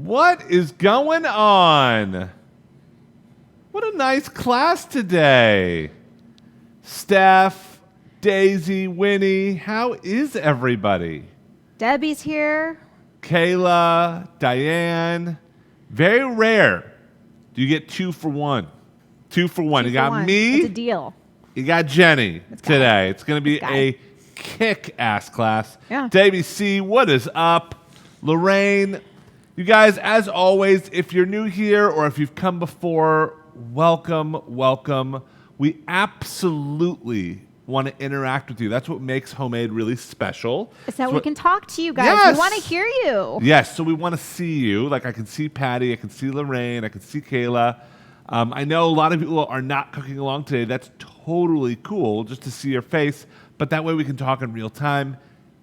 What is going on? What a nice class today. Steph, Daisy, Winnie, how is everybody? Debbie's here. Kayla, Diane. Very rare. Do you get 2 for 1? 2 for 1. You got me. It's a deal. You got Jenny today. It's going to be a kick-ass class. Yeah. Davey C, what is up? Lorraine. You guys, as always, if you're new here or if you've come before, welcome, welcome. We absolutely want to interact with you. That's what makes Homemade really special. It's that It's we what- can talk to you guys. Yes. We want to hear you. Yes, so we want to see you. Like I can see Patty, I can see Lorraine, I can see Kayla. I know a lot of people are not cooking along today. That's totally cool just to see your face. But that way we can talk in real time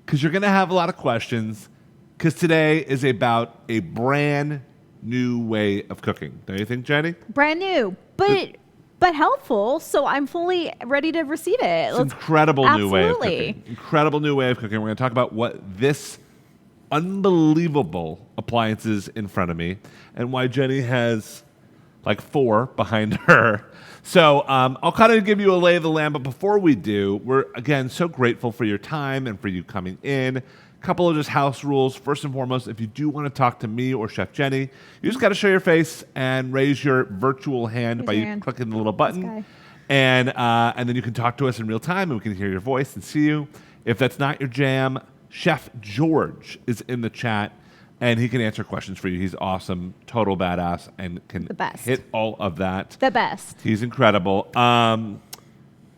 because you're going to have a lot of questions because today is about a brand new way of cooking. Don't you think, Jenny? Brand new, but helpful. So I'm fully ready to receive it. It's an incredible new way of Absolutely. cooking. Incredible new way of cooking. We're going to talk about what this unbelievable appliance is in front of me and why Jenny has like 4 behind her. So I'll kind of give you a lay of the land, but before we do, we're, again, so grateful for your time and for you coming in. A couple of just house rules. First and foremost, if you do want to talk to me or Chef Jenny, you just got to show your face and raise your virtual hand by you clicking the little button. And then you can talk to us in real time, and we can hear your voice and see you. If that's not your jam, Chef George is in the chat, and he can answer questions for you. He's awesome, total badass, and can hit all of that. The best. He's incredible.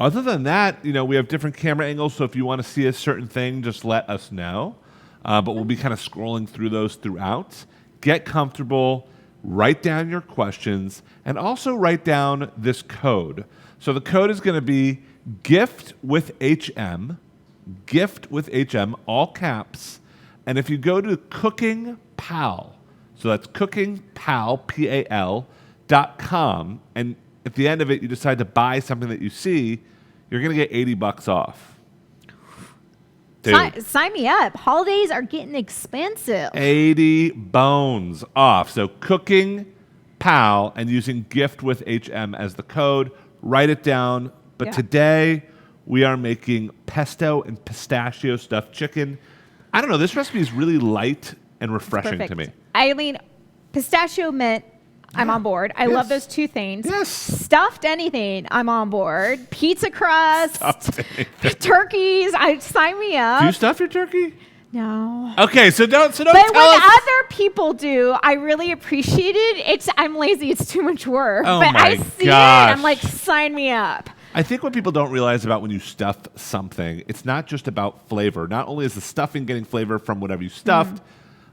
Other than that, you know, we have different camera angles, so if you want to see a certain thing, just let us know. But we'll be kind of scrolling through those throughout. Get comfortable, write down your questions, and also write down this code. So the code is going to be gift with HM, all caps. And if you go to CookingPal, so that's CookingPal, PAL.com, and at the end of it, you decide to buy something that you see, you're going to get $80 off. Sign me up. Holidays are getting expensive. 80 bones off. So CookingPal and using gift with HM as the code. Write it down. But today, we are making pesto and pistachio stuffed chicken. I don't know. This recipe is really light and refreshing to me. I mean, pistachio mint, I'm on board. I love those two things. Yes. Stuffed anything, I'm on board. Pizza crust, turkeys, sign me up. Do you stuff your turkey? No. Okay, so don't But tell when us. other people do, I really appreciate it. I'm lazy. It's too much work. Oh but my I see gosh. it. I'm like, sign me up. I think what people don't realize about when you stuff something, it's not just about flavor. Not only is the stuffing getting flavor from whatever you stuffed,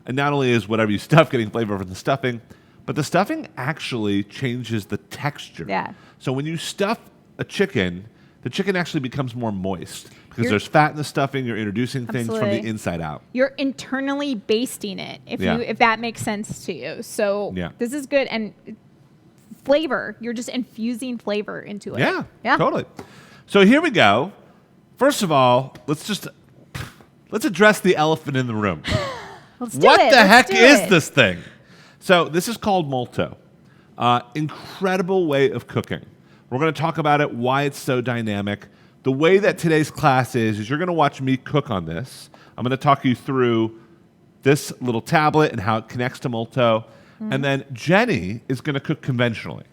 and not only is whatever you stuff getting flavor from the stuffing, but the stuffing actually changes the texture. Yeah. So when you stuff a chicken, the chicken actually becomes more moist because there's fat in the stuffing. You're introducing things from the inside out. You're internally basting it, if that makes sense to you. So this is good. And flavor, you're just infusing flavor into it. Yeah, totally. So here we go. First of all, let's address the elephant in the room. What the heck is this thing? So this is called Multo. Incredible way of cooking. We're going to talk about it, why it's so dynamic. The way that today's class is you're going to watch me cook on this. I'm going to talk you through this little tablet and how it connects to Multo. And then Jenny is going to cook conventionally.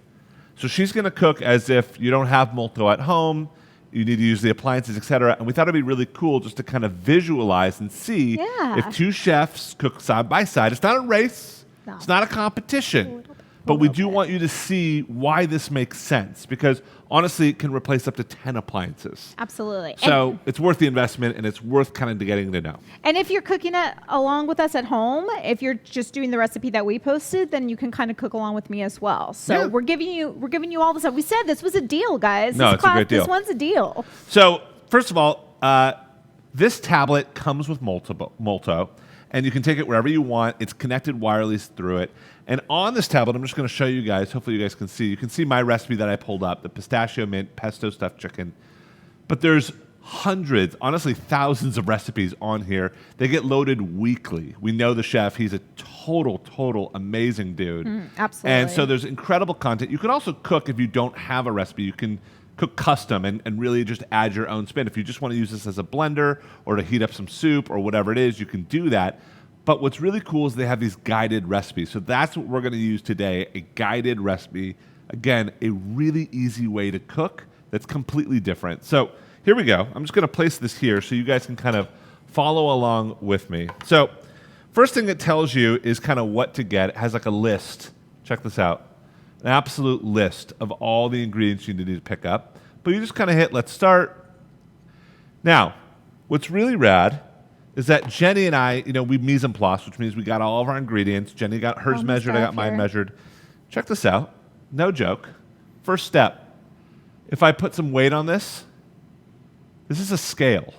So she's going to cook as if you don't have Multo at home, you need to use the appliances, etc. And we thought it'd be really cool just to kind of visualize and see if two chefs cook side by side. It's not a race. No. It's not a competition. But we do want you to see why this makes sense because honestly, it can replace up to 10 appliances. Absolutely. So it's worth the investment and it's worth kind of getting to know. And if you're cooking it along with us at home, if you're just doing the recipe that we posted, then you can kind of cook along with me as well. So we're giving you all this stuff. We said this was a deal, guys. No, it's a great deal. This one's a deal. So first of all, this tablet comes with Multo. And you can take it wherever you want. It's connected wirelessly through it. And on this tablet, I'm just going to show you guys. Hopefully you guys can see. You can see my recipe that I pulled up, the pistachio mint pesto-stuffed chicken. But there's hundreds, honestly thousands of recipes on here. They get loaded weekly. We know the chef. He's a total amazing dude. Absolutely. And so there's incredible content. You can also cook if you don't have a recipe. You can cook custom and really just add your own spin. If you just want to use this as a blender or to heat up some soup or whatever it is, you can do that. But what's really cool is they have these guided recipes. So that's what we're going to use today, a guided recipe. Again, a really easy way to cook that's completely different. So here we go. I'm just going to place this here so you guys can kind of follow along with me. So first thing it tells you is kind of what to get. It has like a list. Check this out. An absolute list of all the ingredients you need to pick up. But you just kind of hit let's start. Now, what's really rad is that Jenny and I, we mise en place, which means we got all of our ingredients. Jenny got hers measured, I got mine measured. Check this out. No joke. First step. If I put some weight on this is a scale.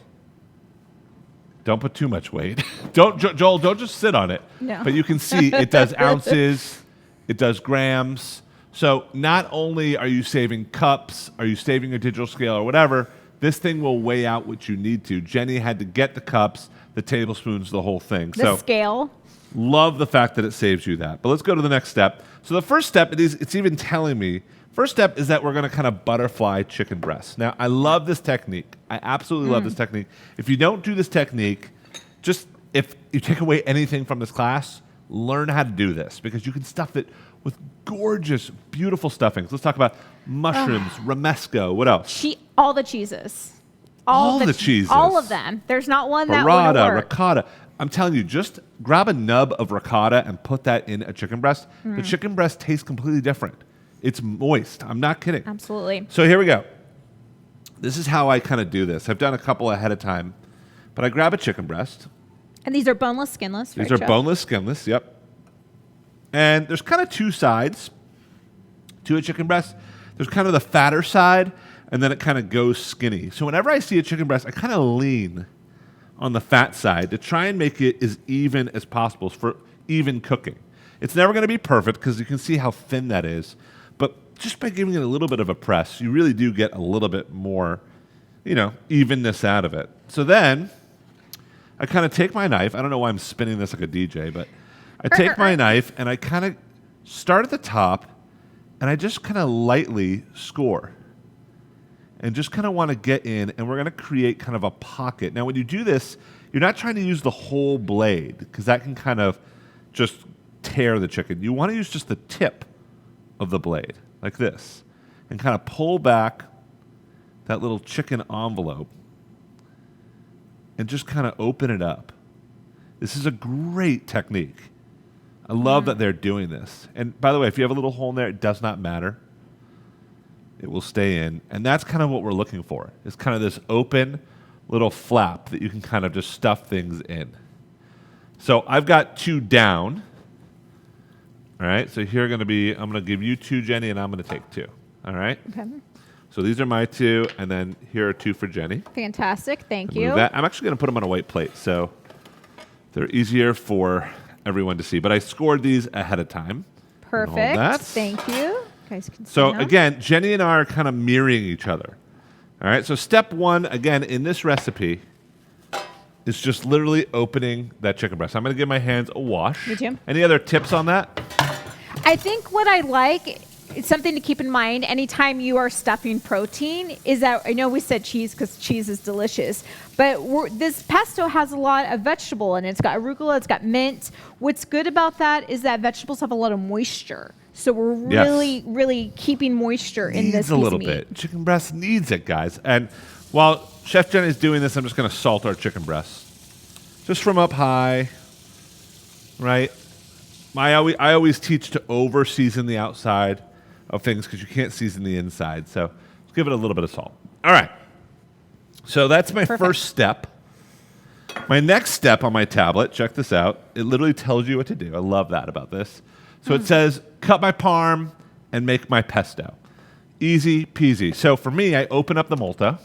Don't put too much weight. Joel, don't just sit on it. No. But you can see it does ounces, it does grams. So not only are you saving cups, are you saving your digital scale or whatever, this thing will weigh out what you need to. Jenny had to get the cups, the tablespoons, the whole thing. The scale. Love the fact that it saves you that. But let's go to the next step. So the first step, it's even telling me, first step is that we're going to kind of butterfly chicken breasts. Now, I love this technique. I absolutely love this technique. If you don't do this technique, just if you take away anything from this class, learn how to do this because you can stuff it with gorgeous, beautiful stuffings. Let's talk about mushrooms, romesco. What else? All the cheeses. All the cheeses. All of them. There's not one that wouldn't Burrata, work. ricotta. I'm telling you, just grab a nub of ricotta and put that in a chicken breast. The chicken breast tastes completely different. It's moist. I'm not kidding. Absolutely. So here we go. This is how I kind of do this. I've done a couple ahead of time, but I grab a chicken breast. And these are boneless, skinless. These are boneless, skinless, yep. And there's kind of two sides to a chicken breast. There's kind of the fatter side, and then it kind of goes skinny. So whenever I see a chicken breast, I kind of lean on the fat side to try and make it as even as possible for even cooking. It's never going to be perfect because you can see how thin that is. But just by giving it a little bit of a press, you really do get a little bit more, evenness out of it. So then I kind of take my knife. I don't know why I'm spinning this like a DJ, but I take my knife and I kind of start at the top and I just kind of lightly score and just kind of want to get in, and we're going to create kind of a pocket. Now, when you do this, you're not trying to use the whole blade because that can kind of just tear the chicken. You want to use just the tip of the blade like this and kind of pull back that little chicken envelope and just kind of open it up. This is a great technique. I love that they're doing this. And by the way, if you have a little hole in there, it does not matter. It will stay in. And that's kind of what we're looking for. It's kind of this open little flap that you can kind of just stuff things in. So I've got 2 down. All right, so here I'm going to give you 2, Jenny, and I'm going to take 2. All right? Okay. So these are my 2, and then here are 2 for Jenny. Fantastic. Thank you. I'm actually going to put them on a white plate, so they're easier for everyone to see. But I scored these ahead of time. Perfect. Thank you. Guys can so again, Jenny and I are kind of mirroring each other. All right, so step 1, again, in this recipe, is just literally opening that chicken breast. I'm going to give my hands a wash. Me too. Any other tips on that? I think what I like, it's something to keep in mind anytime you are stuffing protein, is that I know we said cheese because cheese is delicious, but this pesto has a lot of vegetable in it. It's got arugula, it's got mint. What's good about that is that vegetables have a lot of moisture. So we're really keeping moisture in this piece a little of meat. bit. Chicken breast needs it, guys. And while Chef Jen is doing this, I'm just going to salt our chicken breasts. Just from up high, right? I always teach to over-season the outside of things because you can't season the inside. So let's give it a little bit of salt. All right. So that's my first step. My next step on my tablet, check this out. It literally tells you what to do. I love that about this. So it says, cut my parm and make my pesto. Easy peasy. So for me, I open up the Multo.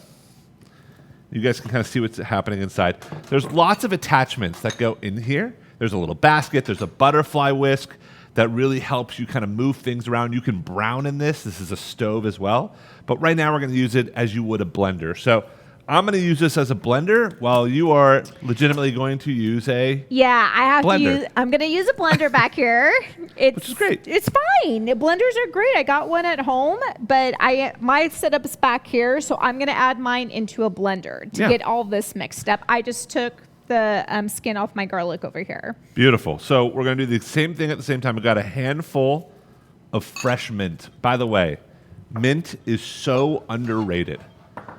You guys can kind of see what's happening inside. There's lots of attachments that go in here. There's a little basket. There's a butterfly whisk that really helps you kind of move things around. You can brown in this. This is a stove as well. But right now we're going to use it as you would a blender. So I'm going to use this as a blender while you are legitimately going to use a Yeah, I have blender. to use. I'm going to use a blender back here. Which is great. It's fine. Blenders are great. I got one at home, but my setup is back here, so I'm going to add mine into a blender to get all this mixed up. I just took the skin off my garlic over here. Beautiful. So we're going to do the same thing at the same time. We got a handful of fresh mint. By the way, mint is so underrated.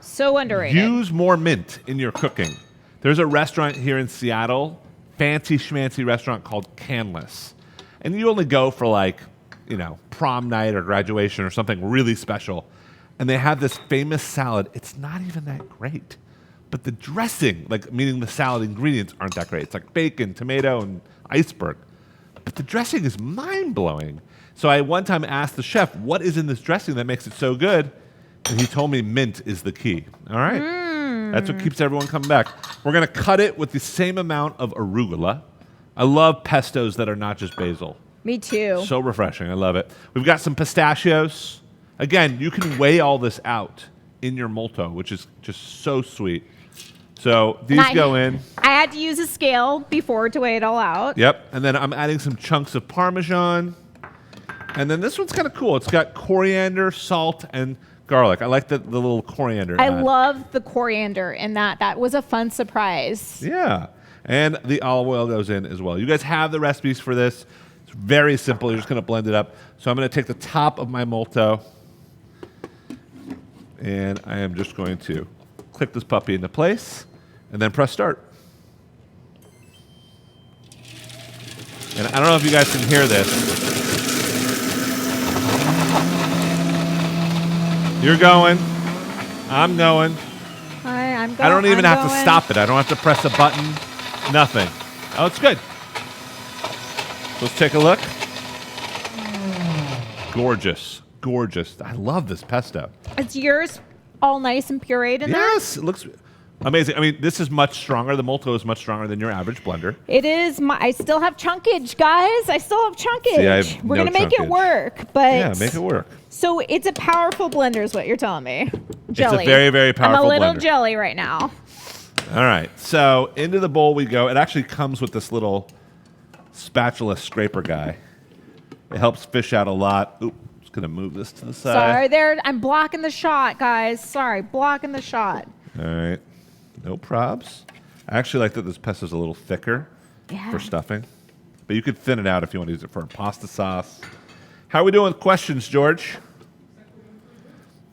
So underrated. Use more mint in your cooking. There's a restaurant here in Seattle, fancy schmancy restaurant called Canless. And you only go for like, prom night or graduation or something really special. And they have this famous salad. It's not even that great. But the dressing, meaning the salad ingredients, aren't that great. It's like bacon, tomato, and iceberg. But the dressing is mind-blowing. So I one time asked the chef, what is in this dressing that makes it so good? And he told me mint is the key. All right? That's what keeps everyone coming back. We're going to cut it with the same amount of arugula. I love pestos that are not just basil. Me too. So refreshing. I love it. We've got some pistachios. Again, you can weigh all this out in your Multo, which is just so sweet. So these go in. I had to use a scale before to weigh it all out. Yep. And then I'm adding some chunks of Parmesan. And then this one's kind of cool. It's got coriander, salt, and garlic. I like the little coriander. I love the coriander in that. That was a fun surprise. Yeah. And the olive oil goes in as well. You guys have the recipes for this. It's very simple. You're just going to blend it up. So I'm going to take the top of my Multo, and I am just going to click this puppy into place, and then press start. And I don't know if you guys can hear this. You're going. I'm going. I'm going. I don't even have to stop it. I don't have to press a button. Nothing. Oh, it's good. Let's take a look. Gorgeous. Gorgeous. I love this pesto. Is yours all nice and pureed in there? Yes. It looks amazing. I mean, this is much stronger. The Multo is much stronger than your average blender. It is. I still have chunkage, guys. I still have chunkage. See, I have We're no going to make it chunkage. work. But Yeah, make it work. So it's a powerful blender is what you're telling me. Jelly. It's a very, very powerful I'm a little blender. jelly right now. All right. So into the bowl we go. It actually comes with this little spatula scraper guy. It helps fish out a lot. Oop, just going to move this to the side. Sorry, there. I'm blocking the shot, guys. Sorry, blocking the shot. All right. No probs. I actually like that this pesto is a little thicker for stuffing. But you could thin it out if you want to use it for a pasta sauce. How are we doing with questions, George?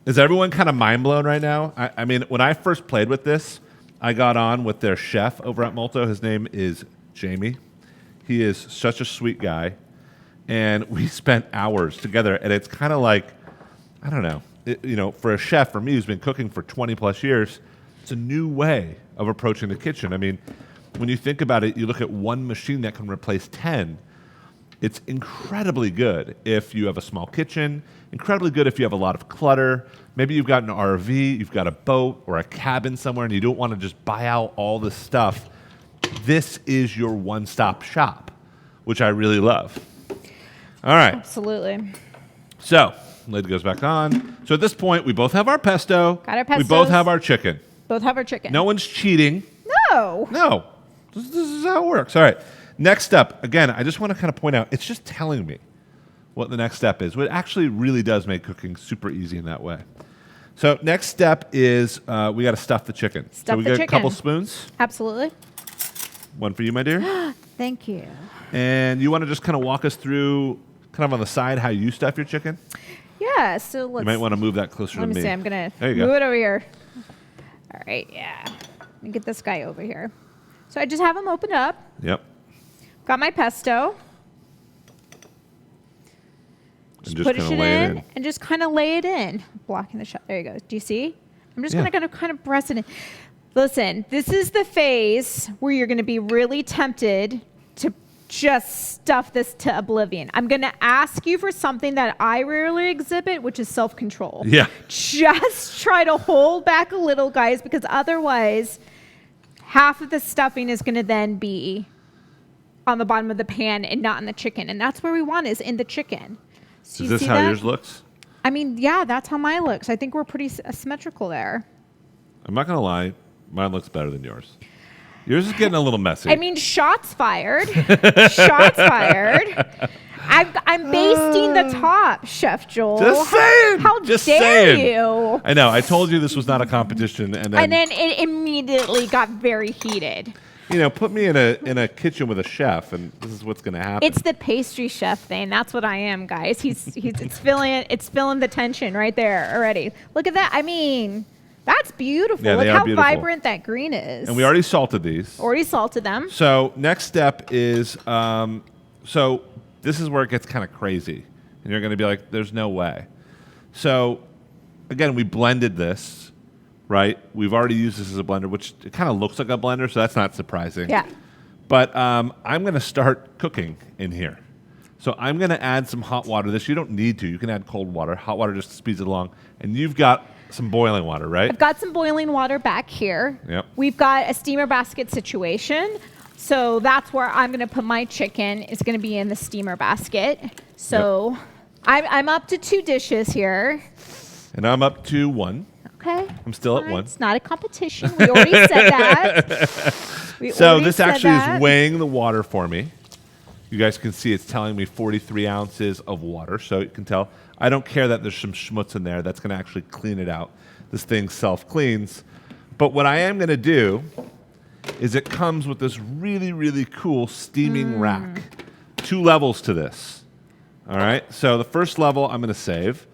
Is everyone kind of mind blown right now? I mean, when I first played with this, I got on with their chef over at Multo. His name is Jamie. He is such a sweet guy. And we spent hours together. And it's kind of like, I don't know, for a chef, for me, who's been cooking for 20 plus years, it's a new way of approaching the kitchen. I mean, when you think about it, you look at one machine that can replace 10. It's incredibly good if you have a small kitchen, incredibly good if you have a lot of clutter. Maybe you've got an RV, you've got a boat or a cabin somewhere, and you don't want to just buy out all this stuff. This is your one-stop shop, which I really love. All right. Absolutely. So, lid goes back on. So at this point, we both have our pesto. Got our pestos. We both have our chicken. Both have our chicken. No one's cheating. No. No. This is how it works. All right. Next up, again, I just want to kind of point out, it's just telling me what the next step is. It actually really does make cooking super easy in that way. So next step is we got to stuff the chicken. Stuff so we the got a chicken. couple spoons. Absolutely. One for you, my dear. Thank you. And you want to just kind of walk us through, kind of on the side, how you stuff your chicken? Yeah, so let's... You might want to move that closer to me. Let me see. I'm going There to you move go. it over here. All right, yeah. Let me get this guy over here. So I just have him open up. Yep. Got my pesto. And Just push it in and just kind of lay it in. Blocking the shot. There you go. Do you see? I'm just going to kind of press it in. Listen, this is the phase where you're going to be really tempted to just stuff this to oblivion. I'm going to ask you for something that I rarely exhibit, which is self-control. Yeah. Just try to hold back a little, guys, because otherwise half of the stuffing is going to then be on the bottom of the pan and not in the chicken. And that's where we want is in the chicken. So Is you this see how that? yours looks? I mean, yeah, that's how mine looks. I think we're pretty symmetrical there. I'm not going to lie. Mine looks better than yours. Yours is getting a little messy. I mean, shots fired. Shots fired. I'm basting the top, Chef Joel. Just saying. How Just dare saying. you? I know. I told you this was not a competition, and then it immediately got very heated. Put me in a kitchen with a chef, and this is what's going to happen. It's the pastry chef thing. That's what I am, guys. It's feeling the tension right there already. Look at that. I mean, that's beautiful. Yeah, Look how beautiful. vibrant that green is. And we already salted these. Already salted them. So next step is, so this is where it gets kind of crazy. And you're going to be like, there's no way. So again, we blended this, right? We've already used this as a blender, which it kind of looks like a blender, so that's not surprising. Yeah. But I'm going to start cooking in here. So I'm going to add some hot water. This you don't need to. You can add cold water. Hot water just speeds it along. And you've got some boiling water, right? I've got some boiling water back here. Yep. We've got a steamer basket situation. So that's where I'm going to put my chicken. It's going to be in the steamer basket. So I'm up to 2 dishes here. And I'm up to 1. Okay. I'm still at 1. It's not a competition. We already said that. So this actually is weighing the water for me. You guys can see it's telling me 43 ounces of water, so you can tell. I don't care that there's some schmutz in there. That's going to actually clean it out. This thing self-cleans. But what I am going to do is it comes with this really, really cool steaming rack. 2 levels to this. All right? So the first level I'm going to save,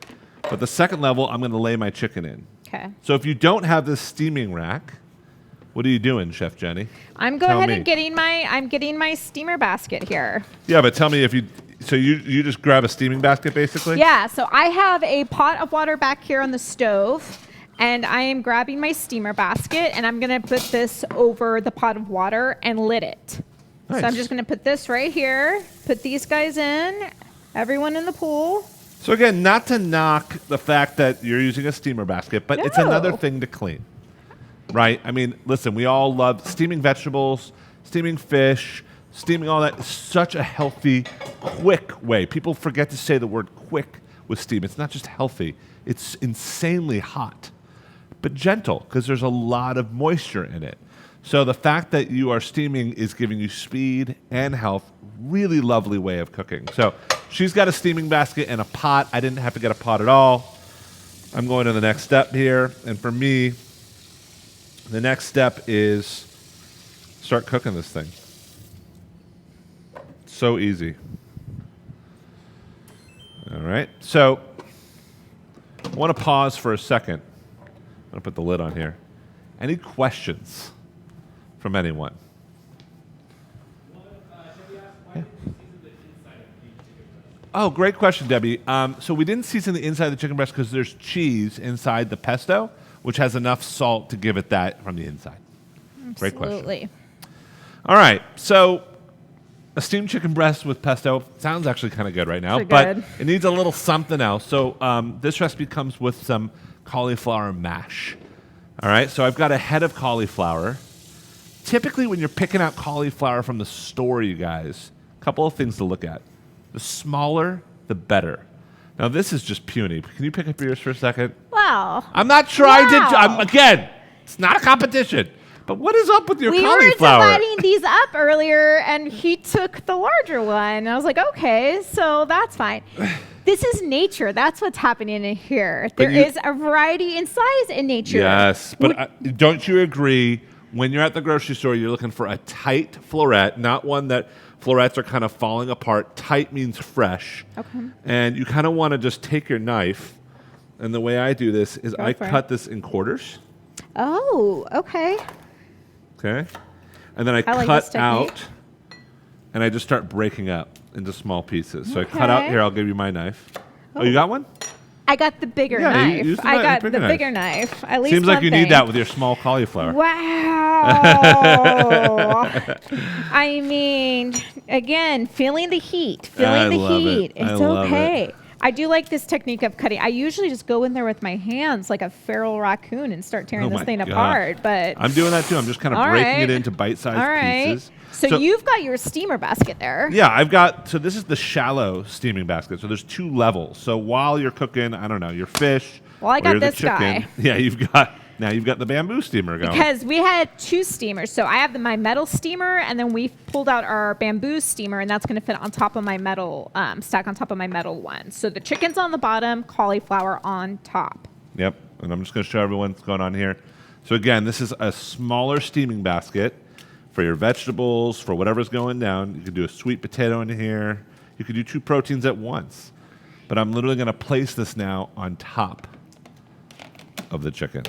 but the second level I'm going to lay my chicken in. Okay. So if you don't have this steaming rack, what are you doing, Chef Jenny? I'm getting my steamer basket here. Yeah, but tell me if you just grab a steaming basket basically? Yeah, so I have a pot of water back here on the stove, and I am grabbing my steamer basket, and I'm going to put this over the pot of water and lid it. Nice. So I'm just going to put this right here, put these guys in, everyone in the pool. So again, not to knock the fact that you're using a steamer basket, but it's another thing to clean. Right? I mean, listen, we all love steaming vegetables, steaming fish, steaming all that. It's such a healthy, quick way. People forget to say the word quick with steam. It's not just healthy. It's insanely hot, but gentle because there's a lot of moisture in it. So the fact that you are steaming is giving you speed and health. Really lovely way of cooking. So she's got a steaming basket and a pot. I didn't have to get a pot at all. I'm going to the next step here. And for me, the next step is start cooking this thing. So easy. All right. So I want to pause for a second. I'm going to put the lid on here. Any questions from anyone? Oh, great question, Debbie. So we didn't season the inside of the chicken breast because there's cheese inside the pesto, which has enough salt to give it that from the inside. Great question. Absolutely. All right. So a steamed chicken breast with pesto sounds actually kind of good right now, Pretty but good. it needs a little something else. So this recipe comes with some cauliflower mash. All right. So I've got a head of cauliflower. Typically, when you're picking out cauliflower from the store, you guys, a couple of things to look at. The smaller, the better. Now, this is just puny. Can you pick up yours for a second? Wow. I'm not trying Wow. again, it's not a competition. But what is up with your We cauliflower? were dividing these up earlier, and he took the larger one. I was like, okay, so that's fine. This is nature. That's what's happening in here. There is a variety in size in nature. Yes, but don't you agree? When you're at the grocery store, you're looking for a tight floret, not one that florets are kind of falling apart. Tight means fresh. Okay. And you kind of want to just take your knife, and the way I do this is I cut this in quarters. Oh, okay. Okay. And then I like this cut technique. out, and I just start breaking up into small pieces. So I cut out, here, I'll give you my knife. Oh, you got one? I got the bigger Yeah, knife. use the I knife, got pick the a knife. bigger knife. At least Seems like one you thing. need that with your small cauliflower. Wow. I mean, again, feeling the heat. I Feeling the love heat. it. I It's love okay. it. I do like this technique of cutting. I usually just go in there with my hands like a feral raccoon and start tearing Oh this my thing God. apart. But I'm doing that too. I'm just kind of All breaking right. it into bite-sized all right. pieces. So you've got your steamer basket there. Yeah, I've got, so this is the shallow steaming basket. So there's 2 levels. So while you're cooking, I don't know, your fish. Well, I or got the this chicken, guy. Yeah, you've got Now you've got the bamboo steamer going. Because we had 2 steamers. So I have my metal steamer, and then we pulled out our bamboo steamer, and that's going to fit on top of my metal, stack on top of my metal one. So the chicken's on the bottom, cauliflower on top. Yep, and I'm just going to show everyone what's going on here. So again, this is a smaller steaming basket for your vegetables, for whatever's going down. You could do a sweet potato in here. You could do 2 proteins at once. But I'm literally going to place this now on top of the chicken.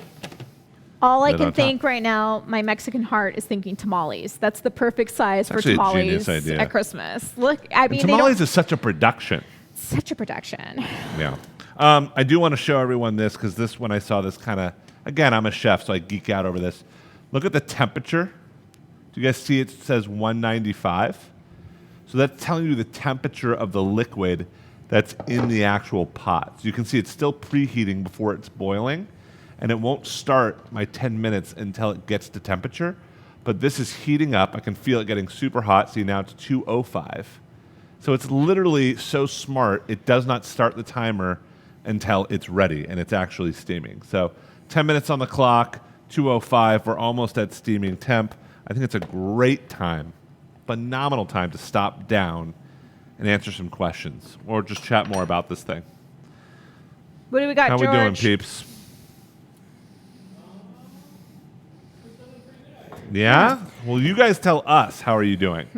All I can think right now, my Mexican heart is thinking tamales. That's the perfect size for tamales at Christmas. Look, I mean, tamales is such a production. Such a production. Yeah. I do want to show everyone this because this, when I saw this kind of, again, I'm a chef, so I geek out over this. Look at the temperature. Do you guys see it says 195? So that's telling you the temperature of the liquid that's in the actual pot. So you can see it's still preheating before it's boiling. And it won't start my 10 minutes until it gets to temperature. But this is heating up. I can feel it getting super hot. See, now it's 205. So it's literally so smart, it does not start the timer until it's ready and it's actually steaming. So 10 minutes on the clock, 205. We're almost at steaming temp. I think it's a great time, phenomenal time to stop down and answer some questions or just chat more about this thing. What do we got, George? How we doing, peeps? Yeah? Well, you guys tell us. How are you doing?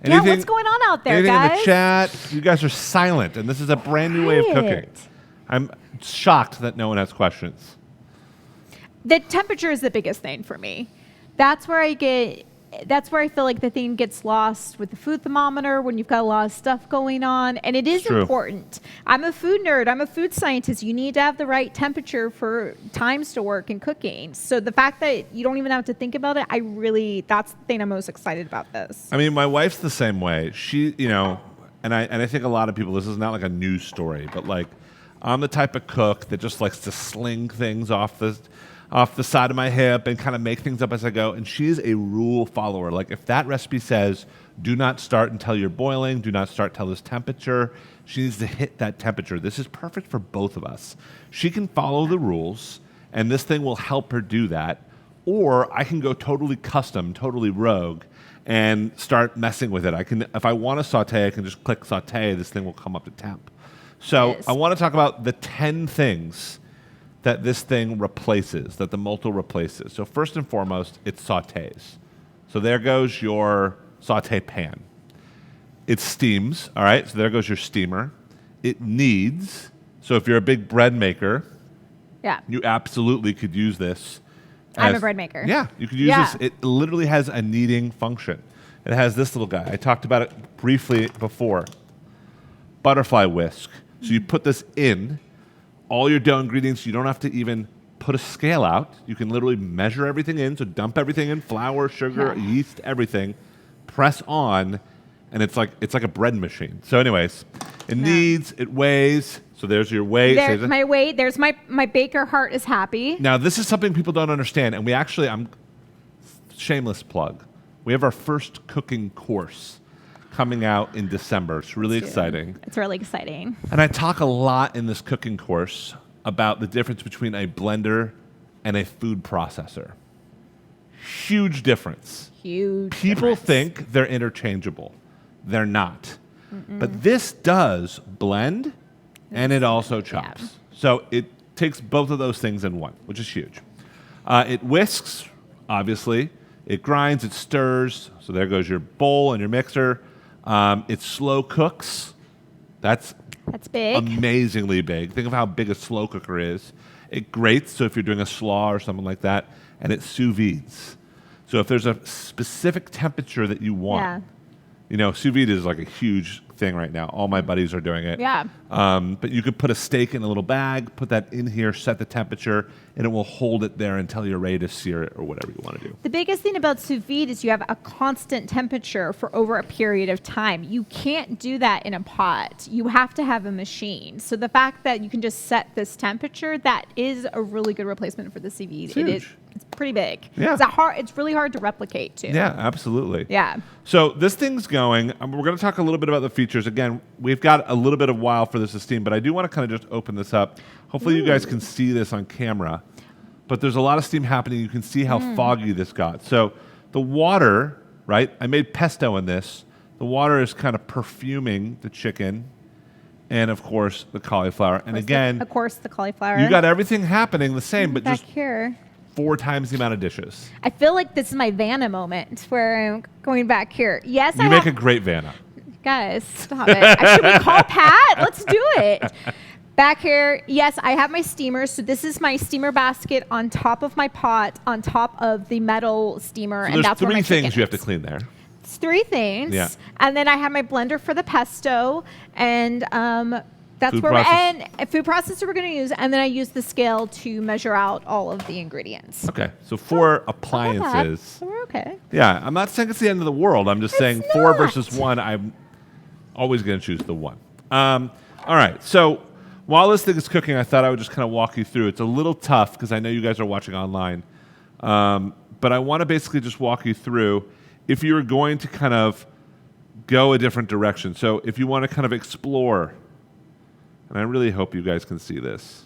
Yeah, what's going on out there, anything guys? in the chat? You guys are silent, and this is a brand new way of cooking. I'm shocked that no one has questions. The temperature is the biggest thing for me. That's where I feel like the thing gets lost with the food thermometer when you've got a lot of stuff going on. And it is important. I'm a food nerd. I'm a food scientist. You need to have the right temperature for times to work in cooking. So the fact that you don't even have to think about it, that's the thing I'm most excited about this. I mean, my wife's the same way. She, and I think a lot of people, this is not like a news story, but like I'm the type of cook that just likes to sling things off the side of my hip and kind of make things up as I go. And she's a rule follower. Like if that recipe says, do not start until you're boiling, do not start till this temperature, she needs to hit that temperature. This is perfect for both of us. She can follow the rules, and this thing will help her do that. Or I can go totally custom, totally rogue, and start messing with it. If I want to saute, I can just click saute. This thing will come up to temp. So I want to talk about the 10 things that this thing replaces, that the Multo replaces. So first and foremost, it sautés. So there goes your saute pan. It steams, all right? So there goes your steamer. It kneads. So if you're a big bread maker, you absolutely could use this. I'm a bread maker. Yeah, you could use this. It literally has a kneading function. It has this little guy. I talked about it briefly before. Butterfly whisk. So you put this in all your dough ingredients. You don't have to even put a scale out. You can literally measure everything in. So dump everything in, flour, sugar, yeast, everything. Press on, and it's like a bread machine. So anyways, it kneads, it weighs. So there's your weight. There's my weight. There's my baker heart is happy. Now this is something people don't understand, and I'm shameless plug. We have our first cooking course coming out in December. It's really exciting. It's really exciting. And I talk a lot in this cooking course about the difference between a blender and a food processor. Huge difference. Huge People difference. think they're interchangeable. They're not. But this does blend, and it also chops. Yeah. So it takes both of those things in one, which is huge. It whisks, obviously. It grinds, it stirs. So there goes your bowl and your mixer. It slow cooks. That's big. Amazingly big. Think of how big a slow cooker is. It grates, so if you're doing a slaw or something like that, and it sous vides. So if there's a specific temperature that you want, sous vide is like a huge thing right now. All my buddies are doing it. Yeah. But you could put a steak in a little bag, put that in here, set the temperature, and it will hold it there until you're ready to sear it or whatever you want to do. The biggest thing about sous vide is you have a constant temperature for over a period of time. You can't do that in a pot. You have to have a machine. So the fact that you can just set this temperature, that is a really good replacement for the sous vide. It's pretty big. Yeah. It's really hard to replicate too. Yeah, absolutely. Yeah. So this thing's going. We're going to talk a little bit about the features. Again, we've got a little bit of while for this to steam, but I do want to kind of just open this up. Hopefully you guys can see this on camera. but there's a lot of steam happening. You can see how foggy this got. So the water, right? I made pesto in this. The water is kind of perfuming the chicken and, of course, the cauliflower. And again, of course, the cauliflower. you got everything happening the same, but back just here. 4 times the amount of dishes. I feel like this is my Vanna moment where I'm going back here. Yes, You make a great Vanna. Guys, stop it. Should we call Pat? Let's do it. Back here, yes, I have my steamers. So this is my steamer basket on top of my pot, on top of the metal steamer. So and there's that's where my 3 chicken things you have to is. clean there. It's 3 things. Yeah. And then I have my blender for the pesto. And that's Food where process. and a food processor we're going to use. And then I use the scale to measure out all of the ingredients. Okay, so 4 Not bad. appliances. So we're okay. Yeah, I'm not saying it's the end of the world. I'm just saying 4 not. versus 1. I'm always going to choose the 1. All right, so while this thing is cooking, I thought I would just kind of walk you through. It's a little tough because I know you guys are watching online. But I want to basically just walk you through if you're going to kind of go a different direction. So if you want to kind of explore, and I really hope you guys can see this.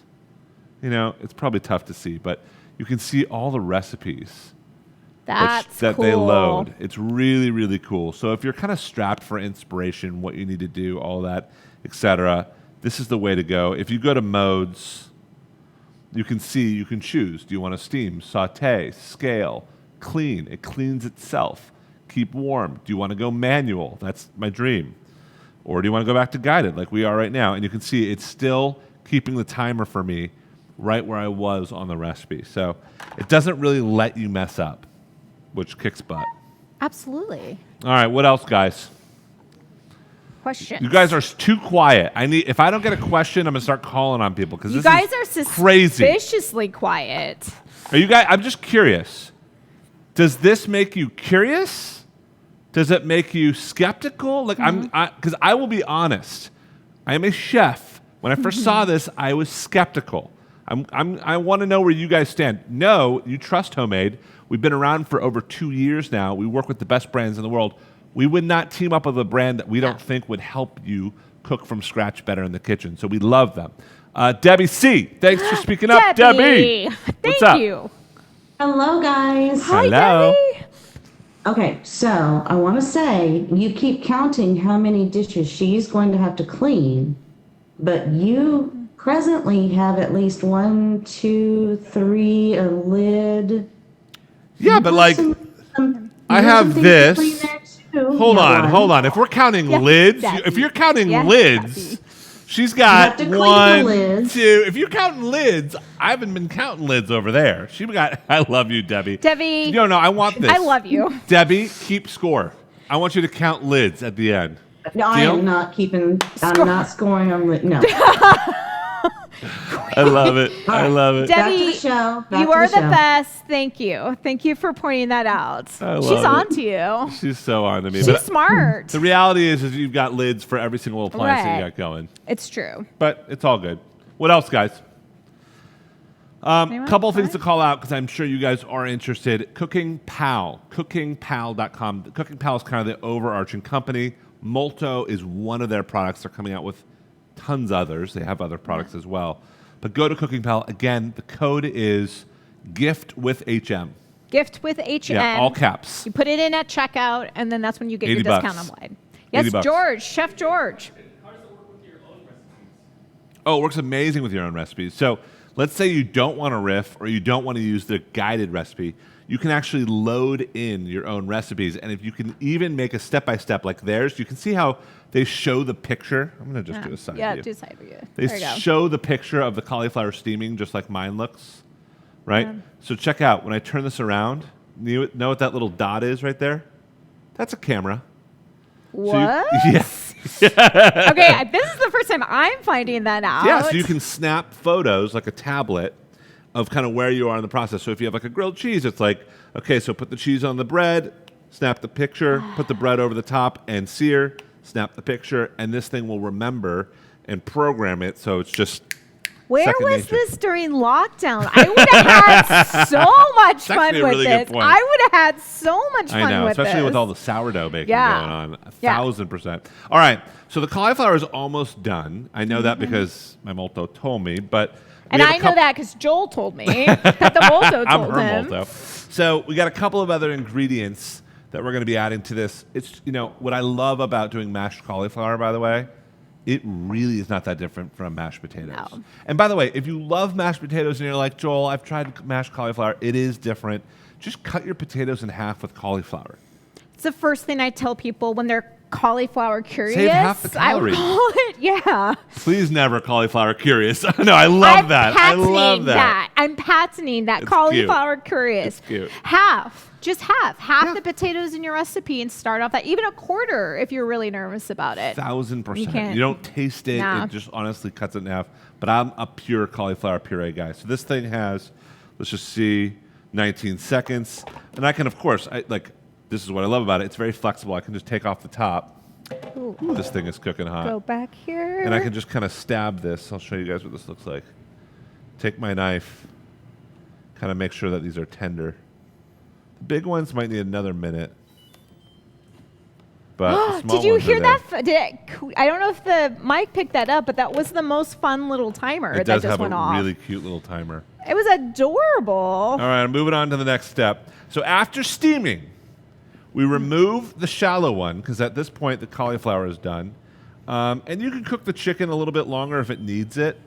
You know, it's probably tough to see, but you can see all the recipes That's that cool. they load. It's really, really cool. So if you're kind of strapped for inspiration, what you need to do, all that, etc., this is the way to go. If you go to modes, you can see, you can choose. Do you want to steam, saute, scale, clean? It cleans itself. Keep warm. Do you want to go manual? That's my dream. Or do you want to go back to guided like we are right now? And you can see it's still keeping the timer for me right where I was on the recipe. So it doesn't really let you mess up, which kicks butt. Absolutely. All right, what else, guys? Questions. You guys are too quiet. If I don't get a question, I'm gonna start calling on people because You this guys is are crazy. suspiciously quiet. Are you guys? I'm just curious. Does this make you curious? Does it make you skeptical? Like because I will be honest. I am a chef. When I first saw this, I was skeptical. I want to know where you guys stand. No, you trust Homemade. We've been around for over 2 years now. We work with the best brands in the world. We would not team up with a brand that we don't think would help you cook from scratch better in the kitchen. So we love them. Debbie C., thanks for speaking up. Debbie, what's up? Thank you. Hello, guys. Hi, Hello. Debbie. Okay, so I want to say you keep counting how many dishes she's going to have to clean, but you presently have at least 1, 2, 3, a lid. Yeah, but like, I have this. Hold on. If we're counting lids, Debbie. if you're counting Yes, lids, Debbie. she's got You have to clean the 1, lids. 2. If you're counting lids, I haven't been counting lids over there. She got. I love you, Debbie. Debbie. No, I want this. I love you. Debbie, keep score. I want you to count lids at the end. No, I Deal? am not keeping. I'm not scoring on lid. No. I love it. I love it. Back to Debbie, the show. Back you to are the the show. best. Thank you. Thank you for pointing that out. I love She's it. on to you. She's so on to me. She's But smart. the reality is you've got lids for every single appliance that you Right. got going. It's true. But it's all good. What else, guys? Anyone? Couple of things to call out because I'm sure you guys are interested. CookingPal, cookingpal.com. CookingPal is kind of the overarching company. Multo is one of their products. They're coming out with tons of others. They have other products as well. But go to CookingPal. Again, the code is GIFT with HM. Gift with HM. Yeah, all caps. You put it in at checkout, and then that's when you get your 80 discount bucks. on wide. Yes, 80 bucks. George, Chef George. Oh, it works amazing with your own recipes. So let's say you don't want to riff or you don't want to use the guided recipe. You can actually load in your own recipes. And if you can even make a step-by-step like theirs, you can see how they show the picture. I'm going to just do a side Yeah, view. do side view. They There you go. show the picture of the cauliflower steaming just like mine looks, right? So check out, when I turn this around, you know what that little dot is right there? That's a camera. So you- What? yes. Okay, this is the first time I'm finding that out. Yeah, so you can snap photos like a tablet of kind of where you are in the process. So if you have like a grilled cheese, it's like, okay, so put the cheese on the bread, snap the picture, put the bread over the top and sear, snap the picture, and this thing will remember and program it so it's just Where second was nature. this during lockdown? I would have had so much fun actually a with really good this. point. I would have had so much fun I know, with especially this. with all the sourdough baking Yeah. going on. Yeah. 1,000%. All right, so the cauliflower is almost done. I know that because my Multo told me, but And I know that because Joel told me that the Multo I'm told her him. Multo. So we got a couple of other ingredients that we're going to be adding to this. It's, what I love about doing mashed cauliflower, by the way, it really is not that different from mashed potatoes. No. And by the way, if you love mashed potatoes and you're like, Joel, I've tried mashed cauliflower, it is different. Just cut your potatoes in half with cauliflower. It's the first thing I tell people when they're cauliflower curious. Save half the calories. I would call it, yeah. Please never cauliflower curious. No, I love that. I love that. I'm patenting that It's cauliflower curious. It's cute. Half. Just half the potatoes in your recipe and start off that. Even a quarter if you're really nervous about it. 1,000%. You don't taste it. Nah. It just honestly cuts it in half. But I'm a pure cauliflower puree guy. So this thing has, let's just see, 19 seconds. And I can, of course, this is what I love about it. It's very flexible. I can just take off the top. Ooh. This thing is cooking hot. Go back here. And I can just kind of stab this. I'll show you guys what this looks like. Take my knife, kind of make sure that these are tender. The big ones might need another minute. But the small Did you ones hear are that? there. I don't know if the mic picked that up, but that was the most fun little timer It that does just have went a off. really cute little timer. It was adorable. All right, I'm moving on to the next step. So after steaming, we remove the shallow one because at this point the cauliflower is done. And you can cook the chicken a little bit longer if it needs it.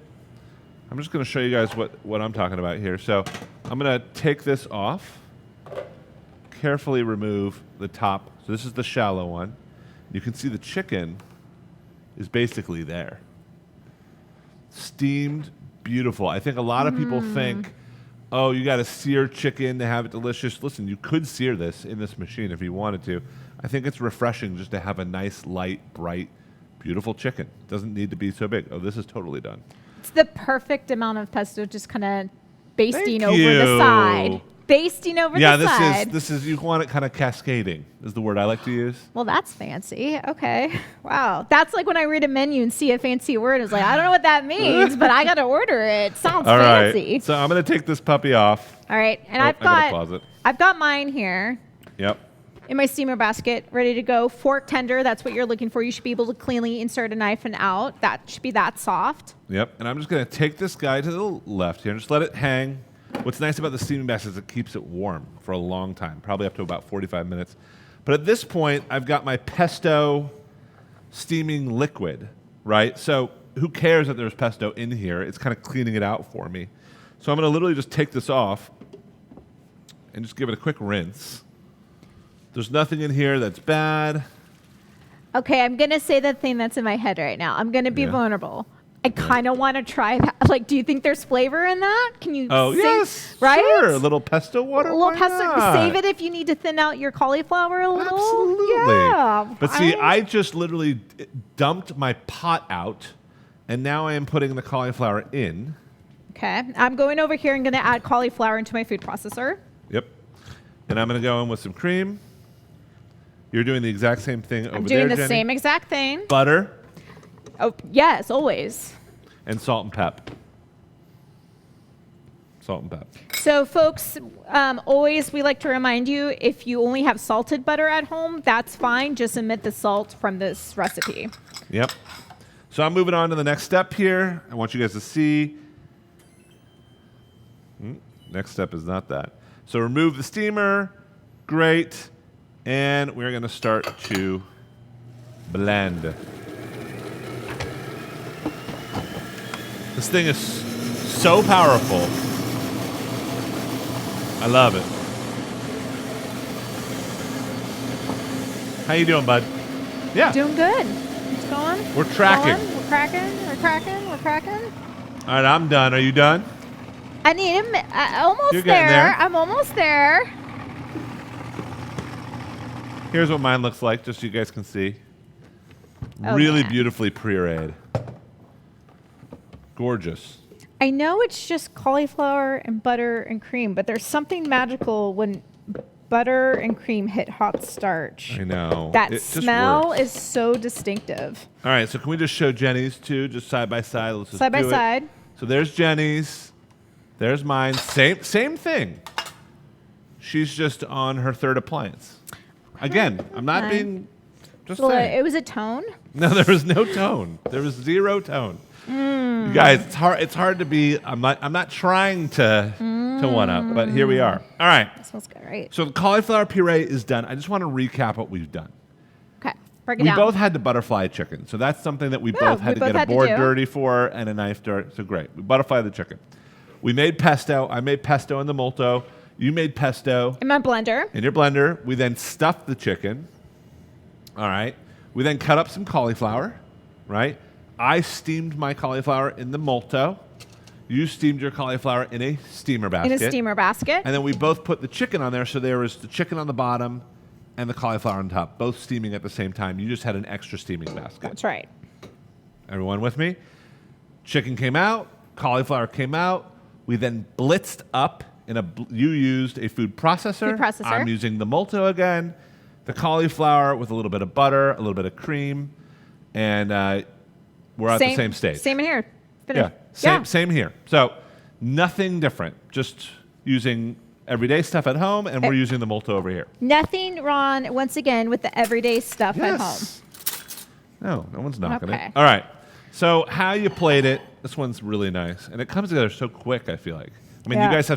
I'm just going to show you guys what I'm talking about here. So I'm going to take this off, carefully remove the top. So this is the shallow one. You can see the chicken is basically there. Steamed, beautiful. I think a lot of people think, oh, you got to sear chicken to have it delicious. Listen, you could sear this in this machine if you wanted to. I think it's refreshing just to have a nice, light, bright, beautiful chicken. It doesn't need to be so big. Oh, this is totally done. It's the perfect amount of pesto, just kind of basting Thank over you. the side. Basting over the side. Yeah, this is you want it kind of cascading is the word I like to use. Well, that's fancy. Okay. Wow. That's like when I read a menu and see a fancy word. It's like, I don't know what that means, but I got to order it. Sounds All right. fancy. So I'm going to take this puppy off. All right. And I gotta pause it. I've got mine here Yep. in my steamer basket, ready to go. Fork tender. That's what you're looking for. You should be able to cleanly insert a knife and out. That should be that soft. Yep. And I'm just going to take this guy to the left here and just let it hang. What's nice about the steaming basket is it keeps it warm for a long time, probably up to about 45 minutes. But at this point, I've got my pesto steaming liquid, right? So who cares that there's pesto in here? It's kind of cleaning it out for me. So I'm going to literally just take this off and just give it a quick rinse. There's nothing in here that's bad. Okay, I'm going to say the thing that's in my head right now. I'm going to be vulnerable. I kind of want to try that. Like, do you think there's flavor in that? Can you yes. right? Sure. A little pesto water. A little why pesto. not? Save it if you need to thin out your cauliflower a little. Absolutely. Yeah. But see, I just literally dumped my pot out, and now I am putting the cauliflower in. Okay. I'm going over here and going to add cauliflower into my food processor. Yep. And I'm going to go in with some cream. You're doing the exact same thing over there, I'm doing the Jenny. same exact thing. Butter Oh, yes, always. and salt and pep. Salt and pep. So, folks, always we like to remind you, if you only have salted butter at home, that's fine. Just omit the salt from this recipe. Yep. So I'm moving on to the next step here. I want you guys to see. Next step is not that. So remove the steamer. Great. And we're going to start to blend. This thing is so powerful. I love it. How you doing, bud? Yeah. Doing good. It's going. We're tracking. Going. We're cracking. We're cracking. We're cracking. All right, I'm done. Are you done? I need him. Almost You're getting there. I'm almost there. Here's what mine looks like, just so you guys can see. Oh, Really man. beautifully pureed. Gorgeous. I know it's just cauliflower and butter and cream, but there's something magical when butter and cream hit hot starch. I know. That It just smell works. is so distinctive. All right, so can we just show Jenny's too, just side by side? Let's just Side by do it. side. So there's Jenny's. There's mine. Same thing. She's just on her third appliance. Again, I'm not being just Well, saying. it was a tone. No, there was no tone. There was zero tone. You guys, it's hard to be. I'm not trying to one up, but here we are. All right. That smells good, right? So the cauliflower puree is done. I just want to recap what we've done. Okay, break it We down. both had to butterfly chicken, so that's something that we both had to get a board dirty for and a knife dirty. So great, we butterfly the chicken. We made pesto. I made pesto in the Multo. You made pesto in my blender. in your blender. We then stuffed the chicken. All right. We then cut up some cauliflower. Right. I steamed my cauliflower in the Multo. You steamed your cauliflower in a steamer basket. In a steamer basket. And then we both put the chicken on there, so there was the chicken on the bottom and the cauliflower on top, both steaming at the same time. You just had an extra steaming basket. That's right. Everyone with me? Chicken came out, cauliflower came out. We then blitzed up you used a food processor. Food processor. I'm using the Multo again. The cauliflower with a little bit of butter, a little bit of cream, and we're at the same stage. Same in here. Yeah. Same here. So nothing different. Just using everyday stuff at home, and we're using the Multo over here. Nothing wrong, once again, with the everyday stuff at home. No one's knocking Okay. it. All right. So how you played it, this one's really nice. And it comes together so quick, I feel like. I mean, you guys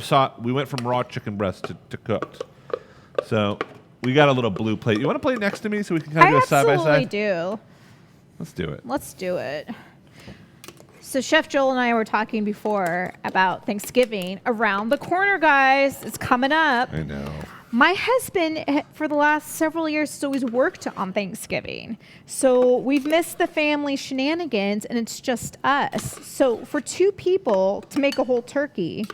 we went from raw chicken breast to cooked. So we got a little blue plate. You want to play next to me so we can kind of go side by side? I absolutely do. Let's do it. Let's do it. So Chef Joel and I were talking before about Thanksgiving. Around the corner, guys. It's coming up. I know. My husband, for the last several years, has always worked on Thanksgiving. So we've missed the family shenanigans, and it's just us. So for 2 people to make a whole turkey,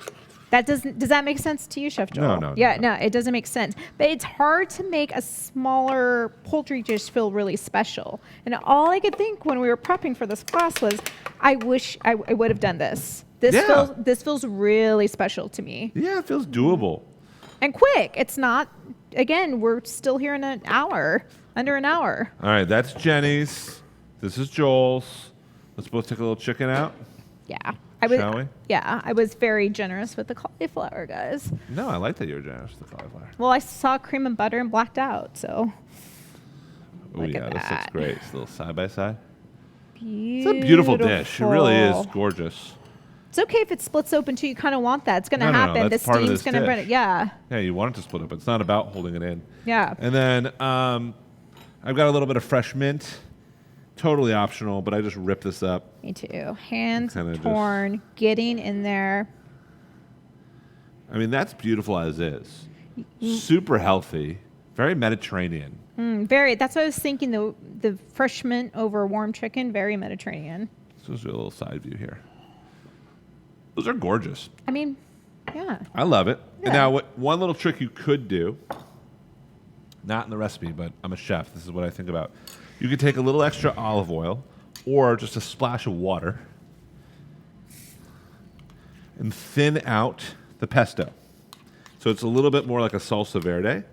does that make sense to you, Chef Joel? No. No, it doesn't make sense. But it's hard to make a smaller poultry dish feel really special. And all I could think when we were prepping for this class was, I wish I would have done this. This feels really special to me. Yeah, it feels doable. And quick. It's not, again, we're still here in an hour, under an hour. All right, that's Jenny's. This is Joel's. Let's both take a little chicken out. Yeah. Shall we? Yeah, I was very generous with the cauliflower, guys. No, I like that you were generous with the cauliflower. Well, I saw cream and butter and blacked out, so. Oh, yeah, this looks great. It's a little side by side. Beautiful. It's a beautiful dish. It really is gorgeous. It's okay if it splits open too. You kind of want that. It's going to happen. That's the steam's going to burn it. Yeah. Yeah, you want it to split up. It's not about holding it in. Yeah. And then I've got a little bit of fresh mint. Totally optional, but I just rip this up. Me too. Hands torn, getting in there. I mean, that's beautiful as is. Super healthy. Very Mediterranean. Very. That's what I was thinking. The fresh mint over warm chicken. Very Mediterranean. So let's do a little side view here. Those are gorgeous. I mean, yeah. I love it. Yeah. And now, one little trick you could do, not in the recipe, but I'm a chef. This is what I think about. You could take a little extra olive oil or just a splash of water and thin out the pesto. So it's a little bit more like a salsa verde.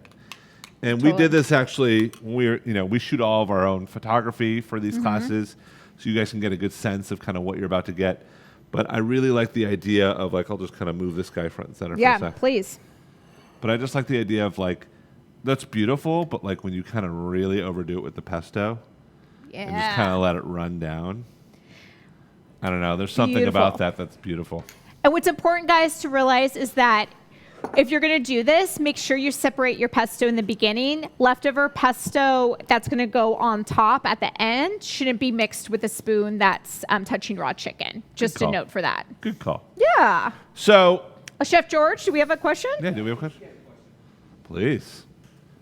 And we did this actually when we shoot all of our own photography for these classes, so you guys can get a good sense of kind of what you're about to get. But I really like the idea of I'll just kind of move this guy front and center for a sec. Yeah, please. But I just like the idea of that's beautiful, but when you kind of really overdo it with the pesto and just kind of let it run down. I don't know. There's something about that that's beautiful. And what's important, guys, to realize is that if you're going to do this, make sure you separate your pesto in the beginning. Leftover pesto that's going to go on top at the end shouldn't be mixed with a spoon that's touching raw chicken. Just a note for that. Good call. Yeah. So, Chef George, do we have a question? Yeah, do we have a question? Please.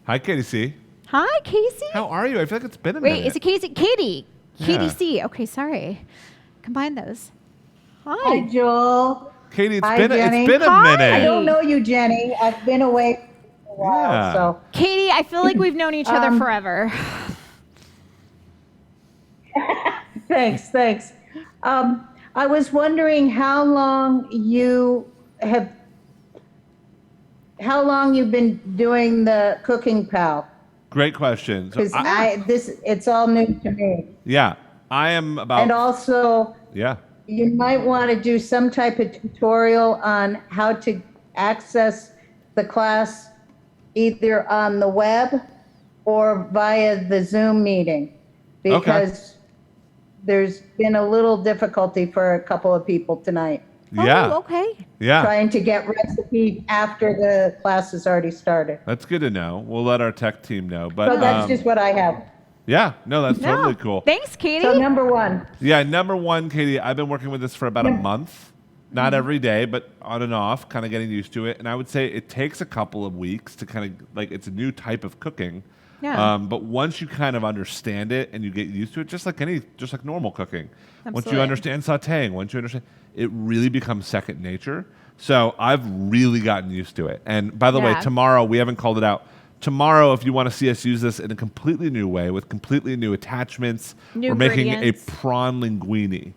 Hi, Katie C. Hi, Casey. How are you? I feel like it's been a minute. Wait, is it Casey? Katie. Yeah. Katie C. Okay, sorry. Combine those. Hi, Joel. Katie, it's Hi, been a minute. I don't know you, Jenny. I've been away for a while. Yeah. So Katie, I feel like we've known each other forever. Thanks. I was wondering how long you've been doing the CookingPal. Great question. So Because it's all new to me. yeah, I am about. And also, Yeah. you might want to do some type of tutorial on how to access the class either on the web or via the Zoom meeting. Because there's been a little difficulty for a couple of people tonight. Yeah. Oh, okay. Yeah. Trying to get recipe after the class has already started. That's good to know. We'll let our tech team know. But So that's just what I have. yeah, no, that's totally cool. Thanks, Katie. So number one. Yeah, number one, Katie, I've been working with this for about a month. Not every day, but on and off, kind of getting used to it. And I would say it takes a couple of weeks to kind of, like, it's a new type of cooking. Yeah. But once you kind of understand it and you get used to it, just like normal cooking. Once you Absolutely. understand sauteing, once you understand, it really becomes second nature. So I've really gotten used to it. And by the way, Yeah. tomorrow, we haven't called it out. Tomorrow, if you want to see us use this in a completely new way with completely new attachments, New we're making a ingredients. prawn linguine.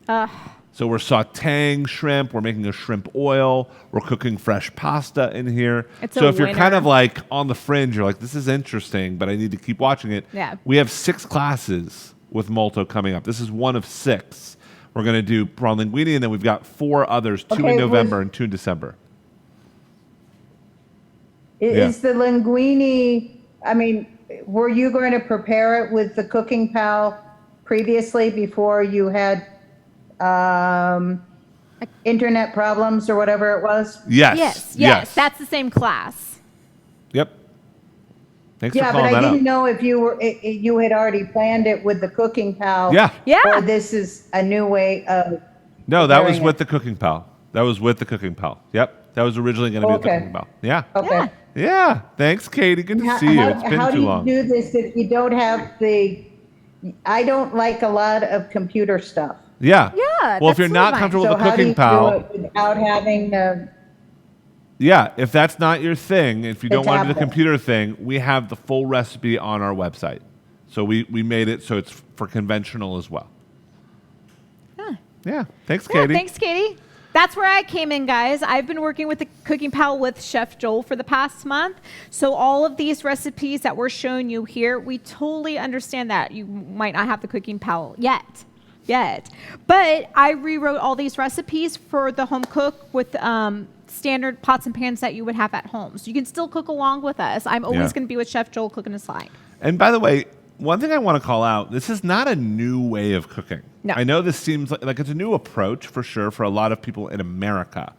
So we're sauteing shrimp. We're making a shrimp oil. We're cooking fresh pasta in here. It's so a if you're kind winner. of like on the fringe, you're like, this is interesting, but I need to keep watching it. Yeah. We have 6 classes with Multo coming up. This is one of 6. We're going to do prawn linguine, and then we've got 4 others, 2 in Okay, November and 2 in December. Is the linguine, I mean, were you going to prepare it with the CookingPal previously before you had internet problems or whatever it was? Yes. Yes. That's the same class. Yep. Thanks Yeah, for but calling I that didn't out. know if you had already planned it with the CookingPal. Yeah. Yeah. Or this is a new way of. No, that was preparing with it. the CookingPal. That was with the CookingPal. Yep. That was originally going to be with the Okay. CookingPal. Yeah. Okay. Yeah. Yeah. Thanks, Katie. Good to see you. It's been how too do long. you do this if you don't have the? I don't like a lot of computer stuff. Yeah. Yeah, Well, if that's you're not fine. comfortable So with the how do you do CookingPal, it without having the? yeah, if that's not your thing, if you don't want to do the tablet. computer thing, we have the full recipe on our website. So we made it so it's for conventional as well. Huh. Yeah. Thanks, Yeah, Katie. thanks, Katie. That's where I came in, guys. I've been working with the CookingPal with Chef Joel for the past month. So all of these recipes that we're showing you here, we totally understand that you might not have the CookingPal yet. But I rewrote all these recipes for the home cook with standard pots and pans that you would have at home. So you can still cook along with us. I'm always Yeah. going to be with Chef Joel cooking a slide. And by the way, one thing I want to call out, this is not a new way of cooking. No. I know this seems like it's a new approach for sure for a lot of people in America.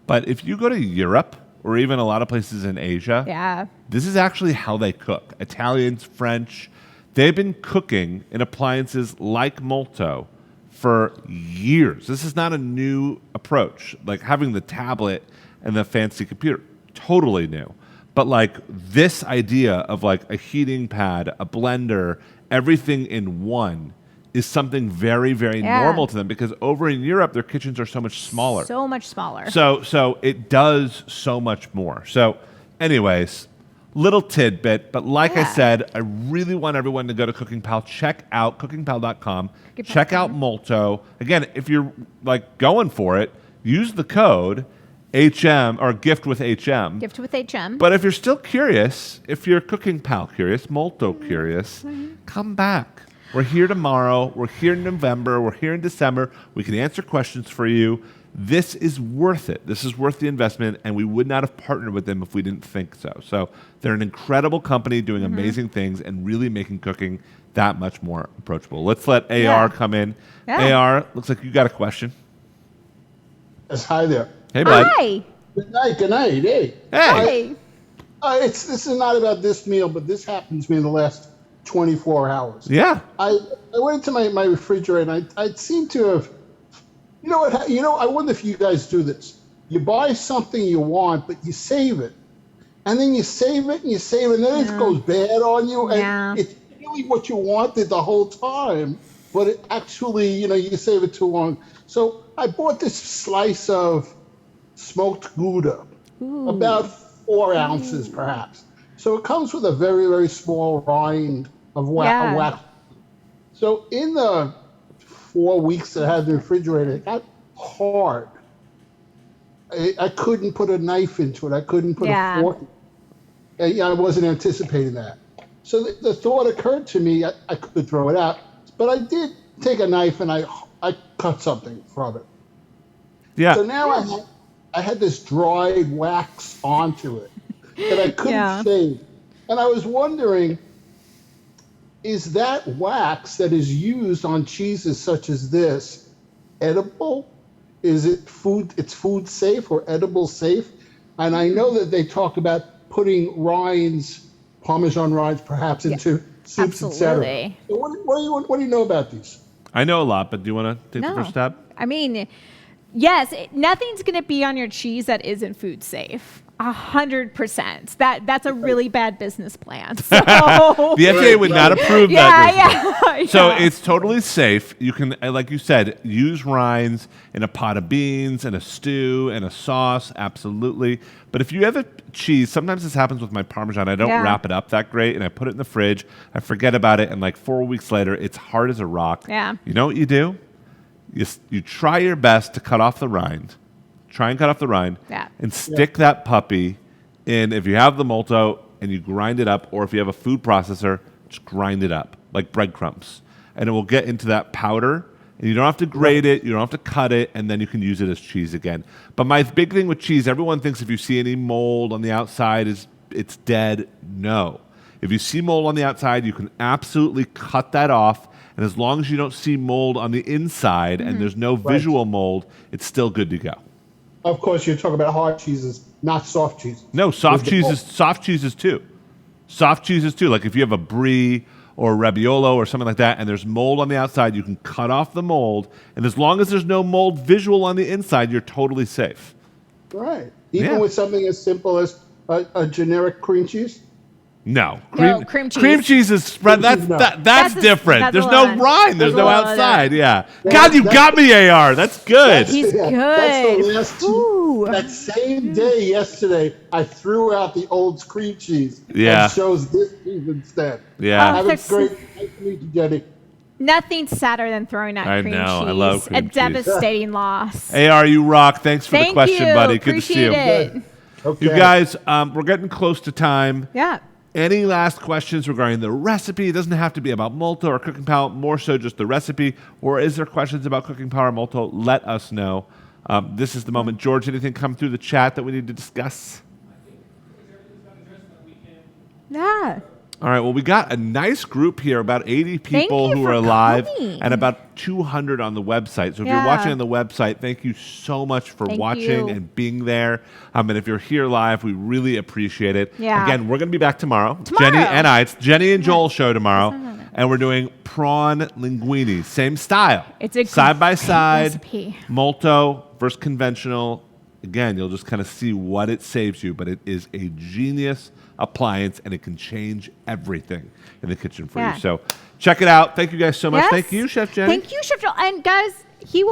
But if you go to Europe or even a lot of places in Asia, Yeah. this is actually how they cook. Italians, French, they've been cooking in appliances like Multo for years. This is not a new approach. Like having the tablet and the fancy computer, totally new. But like this idea of like a heating pad, a blender, everything in one is something very, very Yeah. normal to them because over in Europe, their kitchens are so much smaller. So much smaller. So it does so much more. So anyways, little tidbit, but like I Yeah. said, I really want everyone to go to CookingPal, check out cookingpal.com, check out Multo. Again, if you're like going for it, use the code HM or gift with HM. Gift with HM. But if you're still curious, if you're CookingPal curious, Multo curious, come back. We're here tomorrow. We're here in November. We're here in December. We can answer questions for you. This is worth it. This is worth the investment, and we would not have partnered with them if we didn't think so. So they're an incredible company doing amazing things and really making cooking that much more approachable. Let's let AR Yeah. come in. Yeah. AR, looks like you got a question. Yes, hi there. Hey, bud. Hi. Good night, hey. Hey. Hey. This is not about this meal, but this happened to me in the last 24 hours. Yeah. I went into my refrigerator and I seem to have, you know what, I wonder if you guys do this. You buy something you want, but you save it. And then you save it and you save it, and then it goes bad on you. And Yeah. it's really what you wanted the whole time, but it actually, you save it too long. So I bought this slice of smoked Gouda, about 4 ounces perhaps. So it comes with a very, very small rind of Yeah. wax. So in the 4 weeks that I had in the refrigerator, it got hard. I couldn't put a knife into it. I couldn't put Yeah. a fork. I wasn't anticipating that. So the thought occurred to me, I could throw it out. But I did take a knife and I cut something from it. Yeah. So now I had this dried wax onto it that I couldn't Yeah. shave. And I was wondering, is that wax that is used on cheeses such as this edible? Is it food? It's food safe or edible safe? And I know that they talk about putting rinds, Parmesan rinds, perhaps into soups, etc. So what do you know about these? I know a lot, but do you want to take the first stab? I mean, yes, nothing's going to be on your cheese that isn't food safe. 100%. That's a really bad business plan. So the FDA would not approve that. Yeah. So it's totally safe. You can, like you said, use rinds in a pot of beans, in a stew, in a sauce, absolutely. But if you have a cheese, sometimes this happens with my Parmesan. I don't wrap it up that great, and I put it in the fridge. I forget about it, and like 4 weeks later, it's hard as a rock. Yeah. You know what you do? You try your best to cut off the rind. Try and cut off the rind and stick that puppy in. If you have the Multo and you grind it up, or if you have a food processor, just grind it up like breadcrumbs. And it will get into that powder. And you don't have to grate it, you don't have to cut it, and then you can use it as cheese again. But my big thing with cheese, everyone thinks if you see any mold on the outside, it's dead. No. If you see mold on the outside, you can absolutely cut that off. And as long as you don't see mold on the inside and there's no visual mold, it's still good to go. Of course, you're talking about hard cheeses, not soft cheeses. No, soft cheeses too. Soft cheeses too. Like if you have a brie or a raviolo or something like that, and there's mold on the outside, you can cut off the mold. And as long as there's no mold visual on the inside, you're totally safe. Right. Even with something as simple as a generic cream cheese? No. Cream cheese. Cream cheese is spread. That's different. There's no rind. There's no outside. Yeah. God, you got me, AR. That's good. He's good. That's the last two. That same day yesterday, I threw out the old cream cheese. Yeah. And chose this cheese instead. Yeah. Have a great nice to meet you, Jenny. Nothing's sadder than throwing out cream cheese. I love cream cheese. A devastating loss. AR, you rock. Thanks for the question, buddy. Good to see you. Appreciate it. Okay. You guys, we're getting close to time. Yeah. Any last questions regarding the recipe? It doesn't have to be about Multo or CookingPal, more so just the recipe. Or is there questions about CookingPal or Multo? Let us know. This is the moment. George, anything come through the chat that we need to discuss? Yeah. All right, well, we got a nice group here, about 80 people who are live, and about 200 on the website. So if you're watching on the website, thank you so much for watching and being there. And if you're here live, we really appreciate it. Yeah. Again, we're going to be back tomorrow. Jenny and I. It's Jenny and Joel's show tomorrow. And we're doing prawn linguine. Same style. It's a side-by-side, recipe. Multo versus conventional. Again, you'll just kind of see what it saves you, but it is a genius appliance, and it can change everything in the kitchen for you. So check it out. Thank you guys so much. Yes. Thank you, Chef Jenny. Thank you, Chef Joel. And guys, he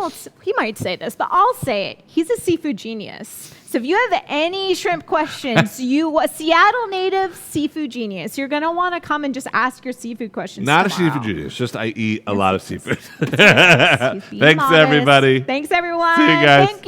might say this, but I'll say it. He's a seafood genius. So if you have any shrimp questions, Seattle native seafood genius, you're going to want to come and just ask your seafood questions Not tomorrow. a seafood genius, just I eat a lot of seafood. Thanks, Thanks, everybody. Thanks, everyone. See you guys. Thank you.